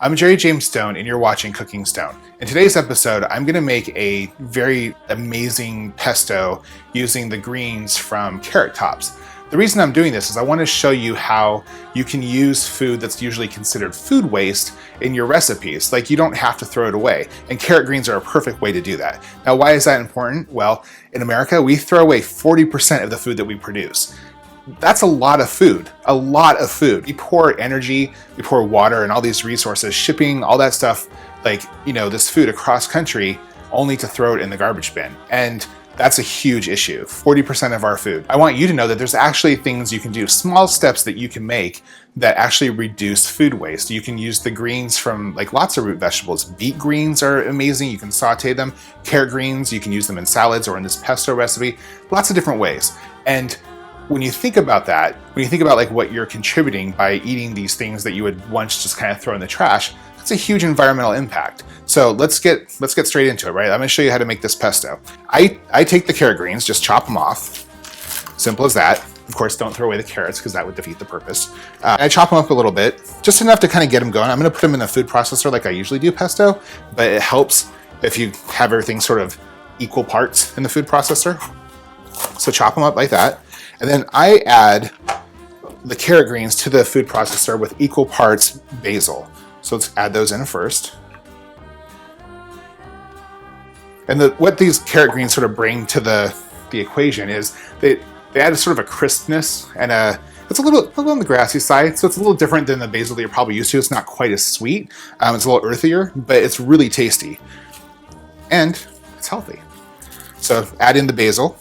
I'm Jerry James Stone and you're watching Cooking Stone. In today's episode, I'm going to make a very amazing pesto using the greens from carrot tops. The reason I'm doing this is I want to show you how you can use food that's usually considered food waste in your recipes. Like, you don't have to throw it away. And carrot greens are a perfect way to do that. Now, why is that important? Well, in America, we throw away 40% of the food that we produce. That's a lot of food, a lot of food. We pour energy, we pour water and all these resources, shipping, all that stuff, like, this food across country, only to throw it in the garbage bin. And that's a huge issue, 40% of our food. I want you to know that there's actually things you can do, small steps that you can make that actually reduce food waste. You can use the greens from lots of root vegetables. Beet greens are amazing, you can saute them. Carrot greens, you can use them in salads or in this pesto recipe, lots of different ways. And when you think about that, when you think about what you're contributing by eating these things that you would once just kind of throw in the trash, that's a huge environmental impact. So let's get straight into it, right? I'm gonna show you how to make this pesto. I take the carrot greens, just chop them off. Simple as that. Of course, don't throw away the carrots because that would defeat the purpose. I chop them up a little bit, just enough to kind of get them going. I'm gonna put them in the food processor like I usually do pesto, but it helps if you have everything sort of equal parts in the food processor. So chop them up like that. And then I add the carrot greens to the food processor with equal parts basil. So let's add those in first. And what these carrot greens sort of bring to the equation is they add a sort of a crispness and it's a little on the grassy side. So it's a little different than the basil that you're probably used to. It's not quite as sweet. It's a little earthier, but it's really tasty. And it's healthy. So add in the basil.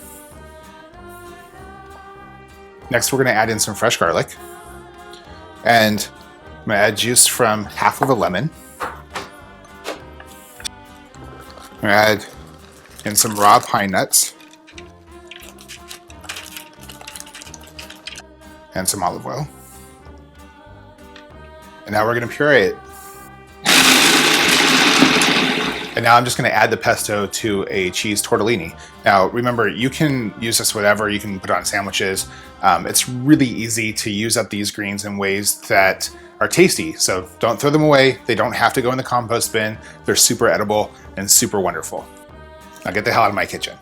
Next, we're going to add in some fresh garlic. And I'm going to add juice from half of a lemon. I'm going to add in some raw pine nuts. And some olive oil. And now we're going to puree it. And now I'm just going to add the pesto to a cheese tortellini. Now, remember, you can use this whatever. You can put it on sandwiches. It's really easy to use up these greens in ways that are tasty. So don't throw them away. They don't have to go in the compost bin. They're super edible and super wonderful. Now get the hell out of my kitchen.